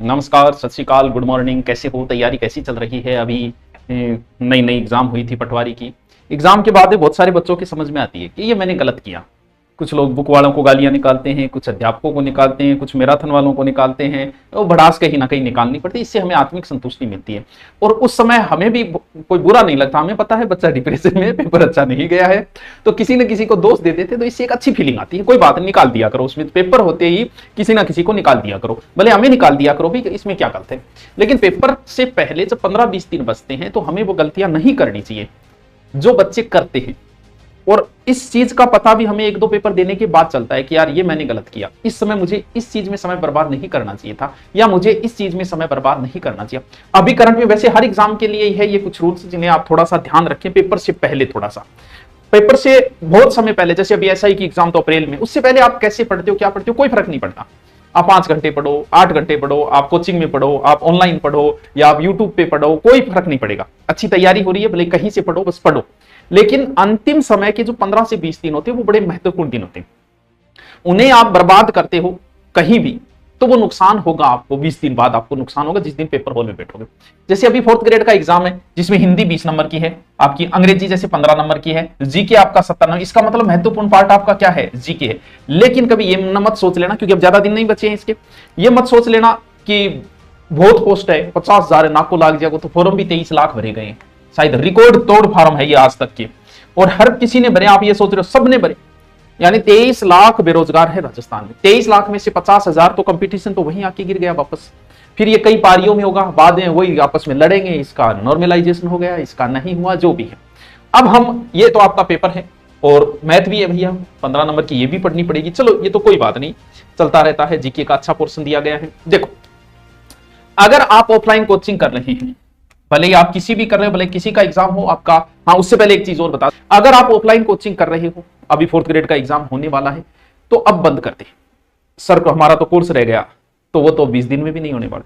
नमस्कार, सत श्री अकाल, गुड मॉर्निंग। कैसे हो? तैयारी कैसी चल रही है? अभी नई नई एग्जाम हुई थी पटवारी की। एग्जाम के बाद बहुत सारे बच्चों की समझ में आती है कि ये मैंने गलत किया। कुछ लोग बुक वालों को गालियां निकालते हैं, कुछ अध्यापकों को निकालते हैं, कुछ मैराथन वालों को निकालते हैं। वो भड़ास कहीं ना कहीं निकालनी पड़ती है, इससे हमें आत्मिक संतुष्टि मिलती है। और उस समय हमें भी कोई बुरा नहीं लगता। हमें पता है बच्चा डिप्रेशन में, पेपर अच्छा नहीं गया है, तो किसी न किसी को दोष दे देते, तो इससे एक अच्छी फीलिंग आती है। कोई बात नहीं, निकाल दिया करो। उसमें पेपर होते ही किसी ना किसी को निकाल दिया करो, भले हमें निकाल दिया करो भी, इसमें क्या गलत है। लेकिन पेपर से पहले जब 15-20 दिन बचते हैं तो हमें वो गलतियां नहीं करनी चाहिए जो बच्चे करते हैं। और इस चीज का पता भी हमें 1-2 पेपर देने के बाद चलता है कि यार ये मैंने गलत किया, इस समय मुझे इस चीज में समय बर्बाद नहीं करना चाहिए था, या मुझे इस चीज में समय बर्बाद नहीं करना चाहिए। अभी करंट में वैसे हर एग्जाम के लिए है ये कुछ रूल्स जिन्हें आप थोड़ा सा ध्यान रखें। पेपर से पहले थोड़ा सा, पेपर से बहुत समय पहले, जैसे अभी एसआई की एग्जाम तो अप्रैल में, उससे पहले आप कैसे पढ़ते हो, क्या पढ़ते हो, कोई फर्क नहीं पड़ता। आप 5 घंटे पढ़ो, 8 घंटे पढ़ो, आप कोचिंग में पढ़ो, आप ऑनलाइन पढ़ो, या आप यूट्यूब पे पढ़ो, कोई फर्क नहीं पड़ेगा। अच्छी तैयारी हो रही है, भले कहीं से पढ़ो, बस पढ़ो। लेकिन अंतिम समय के जो 15 से 20 दिन होते हैं वो बड़े महत्वपूर्ण दिन होते हैं। उन्हें आप बर्बाद करते हो कहीं भी तो वो नुकसान होगा आपको। 20 दिन बाद आपको नुकसान होगा जिस दिन पेपर हॉल में बैठोगे। जैसे अभी 4th ग्रेड का एग्जाम है जिसमें हिंदी 20 नंबर की है, आपकी अंग्रेजी जैसे 15 नंबर की है, जीके आपका 70 नंबर। इसका मतलब महत्वपूर्ण पार्ट आपका क्या है? जीके है। लेकिन कभी ये मत सोच लेना, क्योंकि अब ज्यादा दिन नहीं बचे हैं इसके, ये मत सोच लेना कि बहुत पोस्ट है, 50,000 नाक को लाग जाएगा। तो फॉर्म भी 23 लाख भरे गए, शायद रिकॉर्ड तोड़ फार्म है ये आज तक के, और हर किसी ने भरे। आप ये सोच रहे हो सबने भरे, यानी 23 लाख बेरोजगार है राजस्थान में। 23 लाख में से 50,000 तो कंपटीशन तो वहीं आके गिर गया वापस। फिर ये कई पारियों में होगा, बाद में वही आपस में लड़ेंगे, इसका नॉर्मलाइजेशन हो गया, इसका नहीं हुआ, जो भी है। अब हम, ये तो आपका पेपर है और मैथ भी है भैया, 15 नंबर की ये भी पढ़नी पड़ेगी। चलो ये तो कोई बात नहीं, चलता रहता है। जीके का अच्छा पोर्शन दिया गया है। देखो, अगर आप ऑफलाइन कोचिंग कर रहे हैं, भले ही आप किसी भी कर रहे हो, भले किसी का एग्जाम हो आपका, हाँ उससे पहले एक चीज और बता, अगर आप ऑफलाइन कोचिंग कर रहे हो, अभी 4th ग्रेड का एग्जाम होने वाला है, तो अब बंद कर दे। सर को हमारा तो कोर्स रह गया, तो वो तो 20 दिन में भी नहीं होने वाला।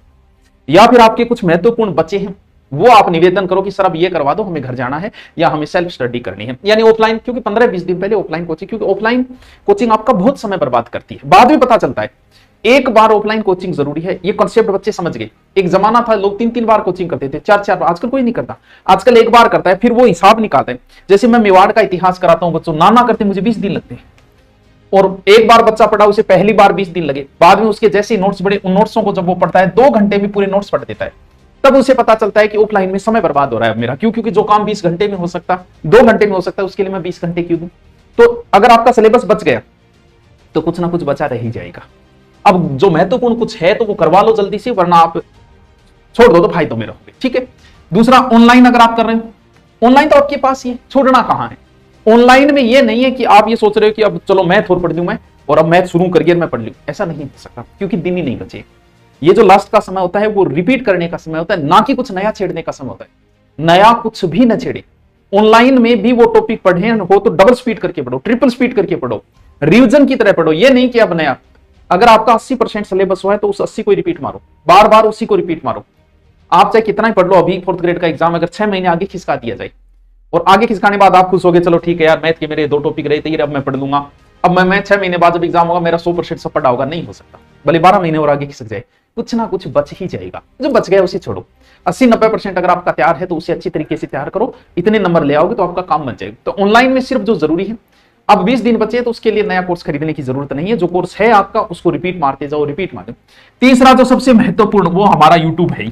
या फिर आपके कुछ महत्वपूर्ण बच्चे हैं, वो आप निवेदन करो कि सर अब ये करवा दो, हमें घर जाना है या हमें सेल्फ स्टडी करनी है, यानी ऑफलाइन। क्योंकि 15-20 दिन पहले ऑफलाइन कोचिंग, क्योंकि ऑफलाइन कोचिंग आपका बहुत समय बर्बाद करती है, बाद में पता चलता है। एक बार ऑफलाइन कोचिंग जरूरी है, ये कॉन्सेप्ट बच्चे समझ गए। एक जमाना था लोग 3-3 बार कोचिंग करते थे, 4-4 बार, आजकल कोई नहीं करता। आजकल एक बार करता है, फिर वो हिसाब निकालते हैं। जैसे मैं मेवाड़ का इतिहास कराता हूं बच्चों, नाना करते मुझे 20 दिन लगते हैं, और एक बार बच्चा पढ़ा उसे पहली बार 20 दिन लगे, बाद में उसके जैसे नोट्स बड़े, उन नोट्सों को जब वो पढ़ता है 2 घंटे में पूरे नोट्स पढ़ देता है, तब उसे पता चलता है कि ऑफलाइन में समय बर्बाद हो रहा है मेरा। क्यों? क्योंकि जो काम 20 घंटे में हो सकता, 2 घंटे में हो सकता है, उसके लिए मैं 20 घंटे क्यों दूं? तो अगर आपका सिलेबस बच गया तो कुछ ना कुछ बचा रह ही जाएगा। अब जो महत्वपूर्ण कुछ है तो वो करवा लो जल्दी से, वरना आप छोड़ दो तो फायदों में रहोगे। ठीक है। दूसरा, ऑनलाइन अगर आप कर रहे हो, ऑनलाइन तो आपके पास ही है, छोड़ना कहां है। ऑनलाइन में ये नहीं है कि आप ये सोच रहे हो कि अब चलो मैथ और पढ़ लूं मैं, और अब मैथ शुरू करिए मैं पढ़ लूं, ऐसा नहीं हो सकता, क्योंकि दिन ही नहीं बचे। ये जो लास्ट का समय होता है वो रिपीट करने का समय होता है, ना कि कुछ नया छेड़ने का समय होता है। नया कुछ भी न छेड़े। ऑनलाइन में भी वो टॉपिक पढ़े हो तो डबल स्पीड करके पढ़ो, ट्रिपल स्पीड करके पढ़ो, रिविजन की तरह पढ़ो। ये नहीं कि अब नया, अगर आपका 80% सिलेबस हुआ है तो उस 80 को रिपीट मारो, बार बार उसी को रिपीट मारो। आप चाहे कितना ही पढ़ लो, अभी 4th ग्रेड का एग्जाम अगर 6 महीने आगे खिसका दिया जाए, और आगे खिसकाने बाद आप खुश हो गए, चलो ठीक है यार मैथ के मेरे 2 टॉपिक रहे थे, अब मैं पढ़ लूंगा, अब मैं 6 महीने बाद जब एग्जाम होगा मेरा 100% सब पढ़ा होगा, नहीं हो सकता। भले 12 महीने और आगे खिसक जाए, कुछ ना कुछ बच ही जाएगा। जो बच गया उसे छोड़ो। 80-90% अगर आपका तैयार है तो उसे अच्छी तरीके से तैयार करो, इतने नंबर ले आओगे तो आपका काम बन जाएगा। तो ऑनलाइन में सिर्फ जो जरूरी है, अब 20 दिन बचे तो उसके लिए नया कोर्स खरीदने की जरूरत नहीं है। जो कोर्स है आपका उसको रिपीट मारते जाओ, रिपीट मारते। तीसरा जो सबसे महत्वपूर्ण, वो हमारा यूट्यूब है।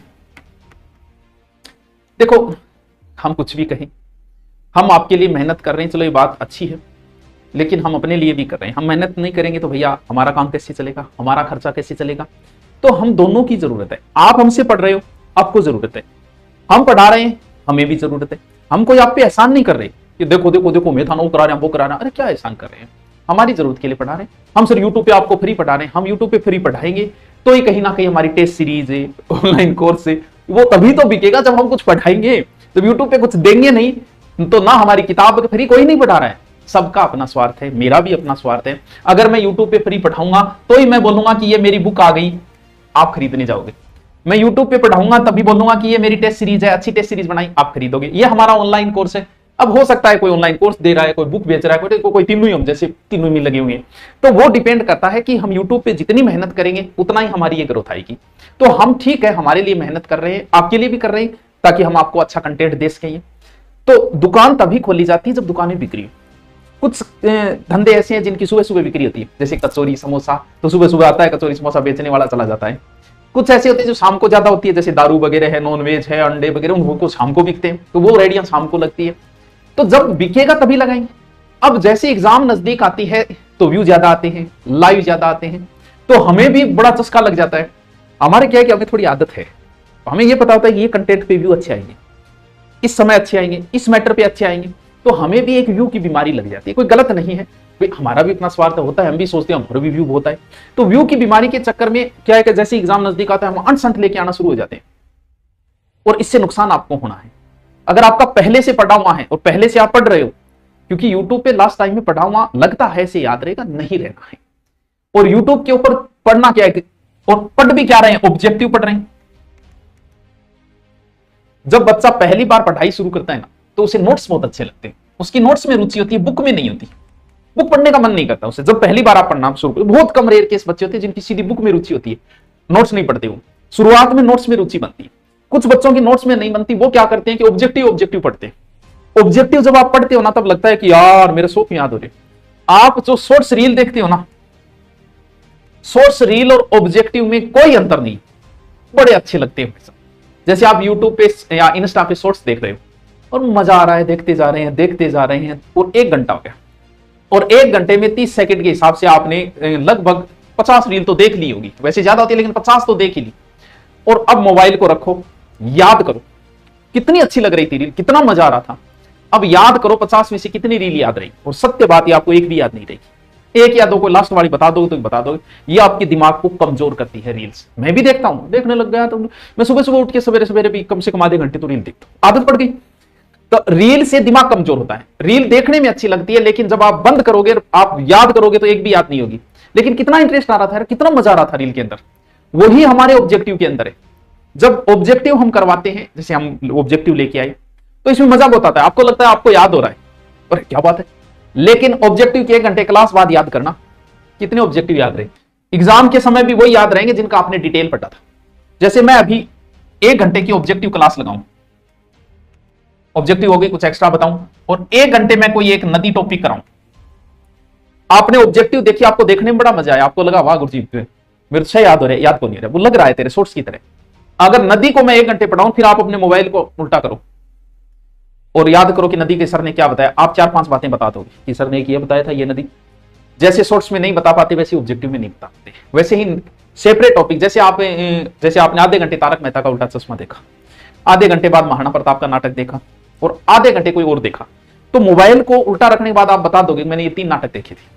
देखो, हम कुछ भी कहें, हम आपके लिए मेहनत कर रहे हैं, चलो ये बात अच्छी है, लेकिन हम अपने लिए भी कर रहे हैं। हम मेहनत नहीं करेंगे तो भैया हमारा काम कैसे चलेगा, हमारा खर्चा कैसे चलेगा? तो हम दोनों की जरूरत है। आप हमसे पढ़ रहे हो, आपको जरूरत है, हम पढ़ा रहे हैं, हमें भी जरूरत है। हम कोई आप पे एहसान नहीं कर रहे कि देखो देखो देखो मैं था, वो करा रहे हैं, वो करा रहे हैं। अरे क्या एहसान कर रहे हैं? हमारी जरूरत के लिए पढ़ा रहे हैं। हम सर यूट्यूब पे आपको फ्री पढ़ा रहे हैं, हम यूट्यूब पे फ्री पढ़ाएंगे तो ये कहीं ना कहीं हमारी टेस्ट सीरीज है, ऑनलाइन कोर्स है, वो तभी तो बिकेगा जब हम कुछ पढ़ाएंगे। जब यूट्यूब पे कुछ देंगे नहीं तो ना हमारी किताब फ्री कोई नहीं पढ़ा रहा है। सबका अपना स्वार्थ है, मेरा भी अपना स्वार्थ है। अगर मैं यूट्यूब पे फ्री पढ़ाऊंगा तो ही मैं बोलूंगा कि ये मेरी बुक आ गई, आप खरीदने जाओगे। मैं यूट्यूब पे पढ़ाऊंगा तभी बोलूंगा कि ये मेरी टेस्ट सीरीज है, अच्छी टेस्ट सीरीज बनाई, आप खरीदोगे। ये हमारा ऑनलाइन कोर्स है, अब हो सकता है कोई ऑनलाइन कोर्स दे रहा है, कोई बुक बेच रहा है, कोई तीनों ही हम जैसे तीनों में लगे हुए हैं। तो वो डिपेंड करता है कि हम यूट्यूब पे जितनी मेहनत करेंगे उतना ही हमारी ये ग्रोथ आएगी। तो हम ठीक है, हमारे लिए मेहनत कर रहे हैं, आपके लिए भी कर रहे हैं, ताकि हम आपको अच्छा कंटेंट दे सकें। तो दुकान तभी खोली जाती है जब दुकानें बिक्री हो। कुछ धंधे ऐसे हैं जिनकी सुबह सुबह बिक्री होती है, जैसे कचौरी समोसा, तो सुबह सुबह आता है कचौरी समोसा बेचने वाला चला जाता है। कुछ ऐसे होते हैं जो शाम को ज्यादा होती है, जैसे दारू वगैरह है, नॉन वेज है, अंडे वगैरह, उनको शाम को बिकते हैं, तो वो रेडियां शाम को लगती है। तो जब बिकेगा तभी लगाएंगे। अब जैसे एग्जाम नजदीक आती है तो व्यू ज्यादा आते हैं, लाइव ज्यादा आते हैं, तो हमें भी बड़ा चस्का लग जाता है। हमारे क्या है कि हमें थोड़ी आदत है, हमें ये पता होता है कि ये कंटेंट पे व्यू अच्छे आएंगे, इस समय अच्छे आएंगे, इस मैटर पे अच्छे आएंगे, तो हमें भी एक व्यू की बीमारी लग जाती है। कोई गलत नहीं है, हमारा भी अपना स्वार्थ होता है, हम भी सोचते हैं हमारा भी व्यू होता है। तो व्यू की बीमारी के चक्कर में क्या है कि जैसे एग्जाम नजदीक आता है हम अनसंट लेके आना शुरू हो जाते हैं, और इससे नुकसान आपको होना है। अगर आपका पहले से पढ़ा हुआ है और पहले से आप पढ़ रहे हो, क्योंकि यूट्यूब पे लास्ट टाइम में पढ़ा हुआ लगता है से याद रहेगा, नहीं रहना है। और यूट्यूब के ऊपर पढ़ना क्या है, और पढ़ भी क्या रहे हैं, ऑब्जेक्टिव पढ़ रहे हैं। जब बच्चा पहली बार पढ़ाई शुरू करता है ना, तो उसे नोट्स बहुत अच्छे लगते हैं, उसकी नोट्स में रुचि होती है, बुक में नहीं होती, बुक पढ़ने का मन नहीं करता उसे। जब पहली बार आप पढ़ना शुरू करते, बहुत कम रेयर केस बच्चे होते हैं जिनकी सीधी बुक में रुचि होती है, नोट्स नहीं पढ़ते। वो शुरुआत में नोट्स में रुचि बनती है। कुछ बच्चों की नोट्स में नहीं बनती, वो क्या करते हैं कि ऑब्जेक्टिव ऑब्जेक्टिव पढ़ते हैं। ऑब्जेक्टिव जब आप पढ़ते हो ना, तब लगता है कि यार मेरे शौक याद हो रहे। आप जो शॉर्ट्स रील देखते हो ना, शॉर्ट्स रील और ऑब्जेक्टिव में कोई अंतर नहीं, बड़े अच्छे लगते हैं। जैसे आप यूट्यूब पे या इंस्टा पे शॉर्ट्स देख रहे हो और मजा आ रहा है, देखते जा रहे हैं, देखते जा रहे हैं, और 1 घंटा हो गया, और 1 घंटे में 30 सेकंड के हिसाब से आपने लगभग 50 रील तो देख ली होगी, वैसे ज्यादा होती है लेकिन 50 तो देख ही ली। और अब मोबाइल को रखो, याद करो कितनी अच्छी लग रही थी रील, कितना मजा आ रहा था। अब याद करो 50 में से कितनी रील याद रही, और सत्य बात है आपको एक भी याद नहीं रहेगी। एक या दो को लास्ट वाली बता दोगे तो बता दोगे। ये आपके दिमाग को कमजोर करती है रील्स। मैं भी देखता हूं, देखने लग गया तो मैं सुबह सुबह उठ के सवेरे सवेरे भी कम से कम आधे घंटे तो रील देखता हूं, आदत पड़ गई। तो रील से दिमाग कमजोर होता है। रील देखने में अच्छी लगती है, लेकिन जब आप बंद करोगे, आप याद करोगे तो एक भी याद नहीं होगी। लेकिन कितना इंटरेस्ट आ रहा था, कितना मजा आ रहा था रील के अंदर, वही हमारे ऑब्जेक्टिव के अंदर है। जब ऑब्जेक्टिव हम करवाते हैं, जैसे हम ऑब्जेक्टिव लेके आए, तो इसमें मजा बहुत आता है, आपको लगता है आपको याद हो रहा है, और क्या बात है। लेकिन ऑब्जेक्टिव के 1 घंटे क्लास बाद याद करना, कितने ऑब्जेक्टिव याद रहे। एग्जाम के समय भी वही याद रहेंगे जिनका आपने डिटेल पढ़ा था। जैसे मैं अभी 1 घंटे की ऑब्जेक्टिव क्लास लगाऊं, ऑब्जेक्टिव हो गई, कुछ एक्स्ट्रा बताऊं, और 1 घंटे में कोई एक नदी टॉपिक कराऊं। आपने ऑब्जेक्टिव देखी, आपको देखने में बड़ा मजा आया, आपको लगा वाह गुरुजी मेरे से याद हो रहा है, याद को नहीं रहा, वो लग रहा है तेरे शॉर्ट्स की तरह। अगर नदी को मैं 1 घंटे पढ़ाऊं, फिर आप अपने मोबाइल को उल्टा करो और याद करो कि नदी के सर ने क्या बताया। आप 4-5 बातें बता दोगे कि सर ने ये बताया था, ये नदी। जैसे शॉर्ट्स में नहीं बता पाते, वैसे ऑब्जेक्टिव में नहीं बता पाते। वैसे ही सेपरेट टॉपिक, जैसे आपने आधे घंटे तारक मेहता का उल्टा चश्मा देखा, आधे घंटे बाद महाराणा प्रताप का नाटक देखा, और आधे घंटे कोई और देखा, तो मोबाइल को उल्टा रखने के बाद आप बता दोगे मैंने ये 3 नाटक देखे थे।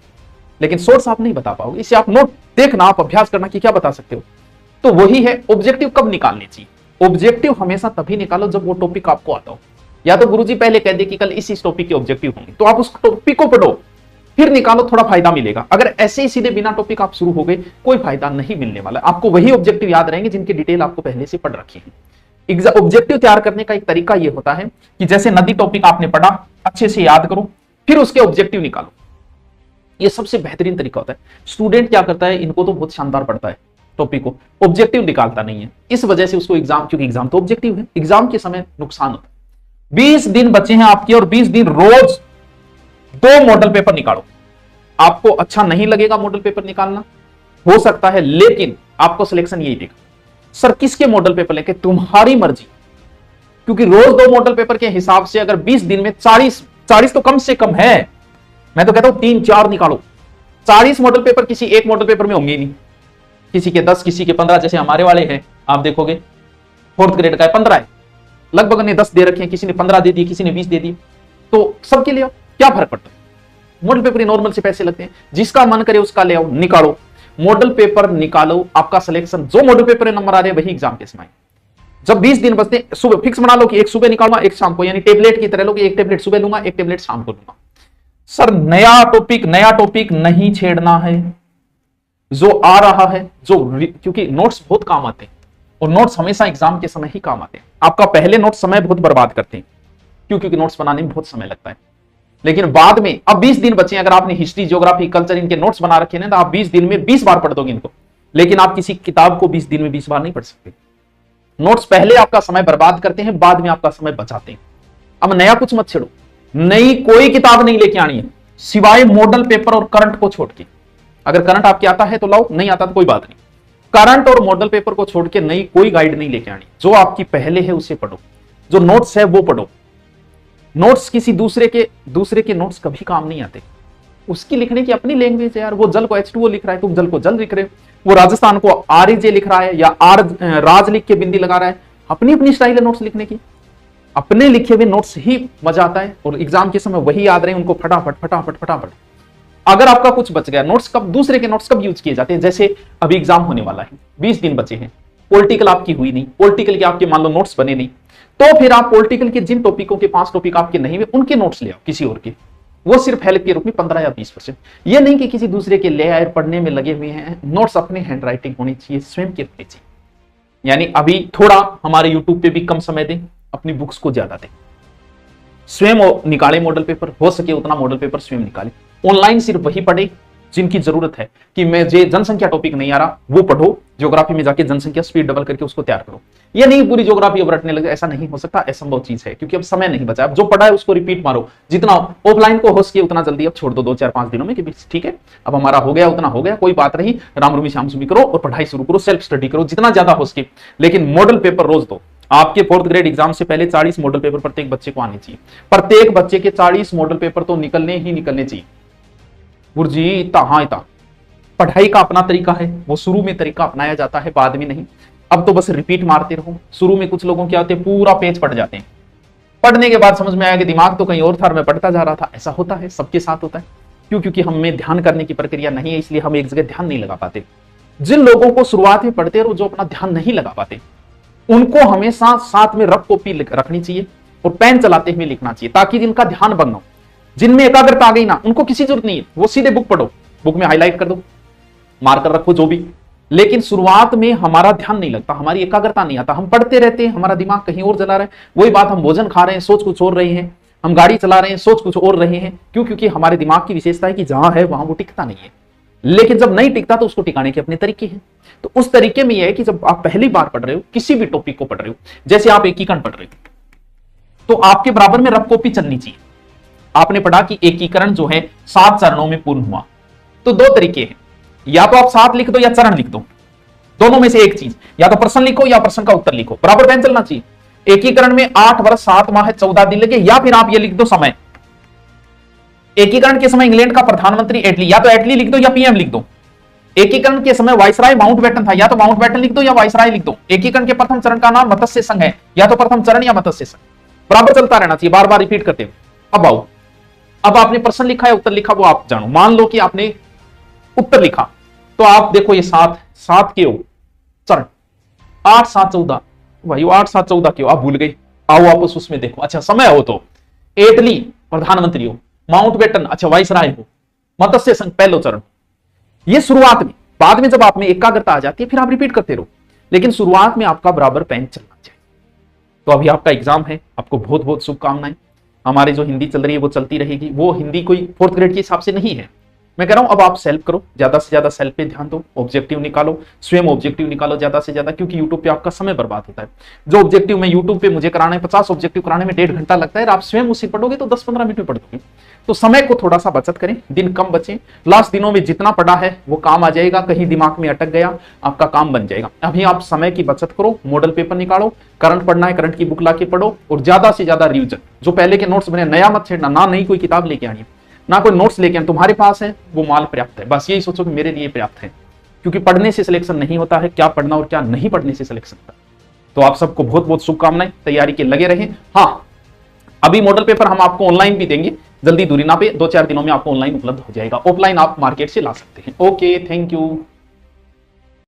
लेकिन सोर्स आप नहीं बता पाओगे। इससे आप नोट देखना, आप अभ्यास करना कि क्या बता सकते हो। तो वही है, ऑब्जेक्टिव कब निकालनी चाहिए। ऑब्जेक्टिव हमेशा तभी निकालो जब वो टॉपिक आपको आता हो। या तो गुरुजी पहले कह दे कि कल इस टॉपिक के ऑब्जेक्टिव होंगे, तो आप उस टॉपिक को पढ़ो, फिर निकालो, थोड़ा फायदा मिलेगा। अगर ऐसे ही सीधे बिना टॉपिक आप शुरू हो गए, कोई फायदा नहीं मिलने वाला। आपको वही ऑब्जेक्टिव याद रहेंगे जिनकी डिटेल आपको पहले से पढ़ रखी है। ऑब्जेक्टिव तैयार करने का एक तरीका यह होता है कि जैसे नदी टॉपिक आपने पढ़ा, अच्छे से याद करो, फिर उसके ऑब्जेक्टिव निकालो। यह सबसे बेहतरीन तरीका होता है। स्टूडेंट क्या करता है, इनको तो बहुत शानदार पढ़ता है टॉपिक को, ऑब्जेक्टिव निकालता नहीं है। इस वजह से उसको एग्जाम, क्योंकि एग्जाम तो ऑब्जेक्टिव है, एग्जाम के समय नुकसान होता है। 20 दिन बचे हैं आपके, और 20 दिन रोज 2 मॉडल पेपर निकालो। आपको अच्छा नहीं लगेगा मॉडल पेपर निकालना, हो सकता है, लेकिन आपको सिलेक्शन यही देगा। सर किसके मॉडल पेपर लेके, तुम्हारी मर्जी। क्योंकि रोज 2 मॉडल पेपर के हिसाब से अगर 20 दिन में 40 तो कम से कम है, मैं तो कहता हूं 3-4 निकालो। 40 मॉडल पेपर किसी एक मॉडल पेपर में होंगे नहीं, किसी के 10, किसी के 15। जैसे हमारे वाले हैं, आप देखोगे 4th ग्रेड का है, 15 है, लगभग ने 10 दे रखे हैं, किसी ने 15 दे दिए, किसी ने 20 दे दिए। तो सबके लिए क्या फर्क पड़ता है। मॉडल पेपर नॉर्मल से पैसे लगते हैं, जिसका मन करे उसका ले आओ, निकालो मॉडल पेपर निकालो। आपका सिलेक्शन, जो मॉडल पेपर में नंबर आ रहे हैं वही एग्जाम के समय। जब 20 दिन बचते, सुबह फिक्स बना लो कि एक सुबह निकालूंगा, एक शाम को, यानी टेबलेट की तरह लो कि एक टेबलेट सुबह लूंगा, एक टेबलेट शाम को लूंगा। सर नया टॉपिक नहीं छेड़ना है, जो आ रहा है, क्योंकि नोट्स बहुत काम आते हैं, और नोट्स हमेशा एग्जाम के समय ही काम आते हैं। आपका पहले नोट्स समय बहुत बर्बाद करते हैं, क्यों? क्योंकि नोट्स बनाने में बहुत समय लगता है। लेकिन बाद में अब 20 दिन बचे, अगर आपने हिस्ट्री, ज्योग्राफी, कल्चर इनके नोट्स बना रखे हैं तो आप 20 दिन में 20 बार पढ़ दोगे इनको। लेकिन आप किसी किताब को 20 दिन में 20 बार नहीं पढ़ सकते। नोट्स पहले आपका समय बर्बाद करते हैं, बाद में आपका समय बचाते हैं। अब नया कुछ मत छेड़ो, नई कोई किताब नहीं लेके आनी है सिवाय मॉडल पेपर और करंट को छोड़ के। अगर करंट आपके आता है तो लाओ, नहीं आता तो कोई बात नहीं। करंट और मॉडल पेपर को छोड़ के नई कोई गाइड नहीं लेके आनी। जो आपकी पहले है उसे पढ़ो, जो नोट्स है वो पढ़ो। नोट्स किसी दूसरे के नोट्स कभी काम नहीं आते। उसकी लिखने की अपनी लैंग्वेज है यार। वो जल को H2O लिख रहा है, तुम जल को जल लिख रहे हो। वो राजस्थान को RJ लिख रहा है या राज लिख के बिंदी लगा रहा है। अपनी अपनी स्टाइल है नोट्स लिखने की। अपने लिखे हुए नोट्स ही मजा आता है और एग्जाम के समय वही याद रहे उनको फटाफट फटाफट फटाफट। अगर आपका कुछ बच गया, नोट्स कब, दूसरे के नोट्स कब यूज किए जाते हैं? जैसे अभी एग्जाम होने वाला है, 20 दिन बचे हैं, पॉलिटिकल आपकी हुई नहीं, पॉलिटिकल के आपके मान लो नोट्स बने नहीं, तो फिर आप पॉलिटिकल के जिन टॉपिकों के 5 टॉपिक आपके नहीं हुए उनके नोट्स ले आओ किसी और के। वो सिर्फ हेल्प के रूप में 15 या 20%। ये नहीं कि किसी दूसरे के ले आए पढ़ने में लगे हुए हैं। नोट्स अपने हैंड राइटिंग होनी चाहिए, स्वयं की होनी चाहिए। यानी अभी थोड़ा हमारे यूट्यूब पे भी कम समय दें, अपनी बुक्स को ज्यादा दें, स्वयं निकाले मॉडल पेपर, हो सके उतना मॉडल पेपर स्वयं निकाले। ऑनलाइन सिर्फ वही पढ़े जिनकी जरूरत है कि मैं जे जनसंख्या टॉपिक नहीं आ रहा वो पढ़ो, ज्योग्राफी में जाके जनसंख्या स्पीड डबल करके उसको तैयार करो। ये नहीं पूरी ज्योग्राफी अब रटने लगे, ऐसा नहीं हो सकता, असंभव चीज है क्योंकि अब समय नहीं बचा। अब जो पढ़ा है उसको रिपीट मारो, जितना ऑफलाइन को हो सके उतना जल्दी अब छोड़ दो, 2-4-5 दिनों में कि ठीक है अब हमारा हो गया उतना हो गया, कोई बात नहीं, राम रूमी श्याम सुमी करो और पढ़ाई शुरू करो, सेल्फ स्टडी करो जितना ज्यादा हो सके। लेकिन मॉडल पेपर रोज दो। आपके 4th ग्रेड एग्जाम से पहले 40 मॉडल पेपर प्रत्येक बच्चे को आने चाहिए। प्रत्येक बच्चे के 40 मॉडल पेपर तो निकलने ही निकलने चाहिए। गुरुजी इतना पढ़ाई का अपना तरीका है, वो शुरू में तरीका अपनाया जाता है, बाद में नहीं। अब तो बस रिपीट मारते रहो। शुरू में कुछ लोगों क्या होते हैं, पूरा पेज पढ़ जाते हैं, पढ़ने के बाद समझ में आया कि दिमाग तो कहीं और था, मैं पढ़ता जा रहा था। ऐसा होता है, सबके साथ होता है। क्यों? क्योंकि हमें ध्यान करने की प्रक्रिया नहीं है, इसलिए हम एक जगह ध्यान नहीं लगा पाते। जिन लोगों को शुरुआत में पढ़ते रहो, जो अपना ध्यान नहीं लगा पाते, उनको हमेशा साथ में रफ कॉपी रखनी चाहिए और पेन चलाते हुए लिखना चाहिए, ताकि जिनका ध्यान भंग हो, जिनमें एकाग्रता आ गई ना, उनको किसी जरूरत नहीं है, वो सीधे बुक पढ़ो, बुक में हाईलाइट कर दो, मार्कर रखो जो भी। लेकिन शुरुआत में हमारा ध्यान नहीं लगता, हमारी एकाग्रता नहीं आता, हम पढ़ते रहते हैं, हमारा दिमाग कहीं और चला रहा है। वही बात, हम भोजन खा रहे हैं, सोच कुछ और रहे हैं, हम गाड़ी चला रहे हैं, सोच कुछ और रहे हैं। क्यों? क्योंकि हमारे दिमाग की विशेषता है कि जहां है वहां वो टिकता नहीं है। लेकिन जब नहीं टिकता तो उसको टिकाने के अपने तरीके हैं। तो उस तरीके में यह है कि जब आप पहली बार पढ़ रहे हो, किसी भी टॉपिक को पढ़ रहे हो, जैसे आप एकीकरण पढ़ रहे हो, तो आपके बराबर में रफ कॉपी चलनी चाहिए। आपने पढ़ा कि एकीकरण जो है 7 चरणों में पूर्ण हुआ, तो 2 तरीके हैं, या तो आप 7 लिख दो या चरण लिख दो, दोनों में से एक चीज, या तो प्रश्न लिखो या प्रश्न का उत्तर लिखो, बराबर पेन चलना चाहिए। एकीकरण में 8 वर्ष 7 माह 14 दिन लगे, या फिर आप ये लिख दो समय। एकीकरण के समय इंग्लैंड का प्रधानमंत्री एटली, या तो एटली लिख दो या PM लिख दो। एकीकरण के समय वाइसराय माउंटबेटन था, या तो माउंटबेटन लिख दो या वाइसराय लिख दो। एकीकरण के प्रथम चरण का नाम मत्स्य संघ है, या तो प्रथम चरण या मत्स्य संघ, बराबर चलता रहना चाहिए, बार बार रिपीट करते हुए। अब आओ, अब आपने प्रश्न लिखा है, उत्तर लिखा, वो आप जानो। मान लो कि आपने उत्तर लिखा, तो आप देखो ये 7 के हो चरण, 8 7 14, भाई 8 7 14 क्यों आप भूल गए? आओ वापस उसमें देखो। अच्छा समय हो तो एटली प्रधानमंत्री हो, माउंटबेटन अच्छा वाइसराय हो, मत्स्य संघ पहलो चरण। ये शुरुआत में, बाद में जब आप में एकाग्रता आ जाती है फिर आप रिपीट करते रहो, लेकिन शुरुआत में आपका बराबर पेन चलना चाहिए। तो अभी आपका एग्जाम है, आपको बहुत बहुत शुभकामनाएं। हमारी जो हिंदी चल रही है वो चलती रहेगी। वो हिंदी कोई 4th ग्रेड के हिसाब से नहीं है, मैं कह रहा हूं अब आप सेल्फ करो, ज्यादा से ज्यादा सेल्फ पे ध्यान दो, ऑब्जेक्टिव निकालो, स्वयं ऑब्जेक्टिव निकालो ज्यादा से ज्यादा, क्योंकि यूट्यूब पे आपका समय बर्बाद होता है। जो ऑब्जेक्टिव में यूट्यूब पे मुझे कराना है, 50 ऑब्जेक्टिव कराने में 1.5 घंटा लगता है, आप स्वयं उसे पढ़ोगे तो 10-15 मिनट में पढ़ दोगे। तो समय को थोड़ा सा बचत करें, दिन कम बचे, लास्ट दिनों में जितना पढ़ा है वो काम आ जाएगा, कहीं दिमाग में अटक गया आपका काम बन जाएगा। अभी आप समय की बचत करो, मॉडल पेपर निकालो, करंट पढ़ना है करंट की बुक लाके पढ़ो, और ज्यादा से ज्यादा रिवीजन। जो पहले के नोट्स बने नया मत छेड़ना, ना नई कोई किताब लेके आनी, ना कोई नोट्स लेके आना, तुम्हारे पास है वो माल पर्याप्त है। बस यही सोचो कि मेरे लिए पर्याप्त है, क्योंकि पढ़ने से सिलेक्शन नहीं होता है, क्या पढ़ना और क्या नहीं पढ़ने से सिलेक्शन होता है। तो आप सबको बहुत बहुत शुभकामनाएं, तैयारी के लगे रहें। हाँ, अभी मॉडल पेपर हम आपको ऑनलाइन भी देंगे, जल्दी दूरी ना पे, 2-4 दिनों में आपको ऑनलाइन उपलब्ध हो जाएगा, ऑफलाइन आप मार्केट से ला सकते हैं। Okay, thank you.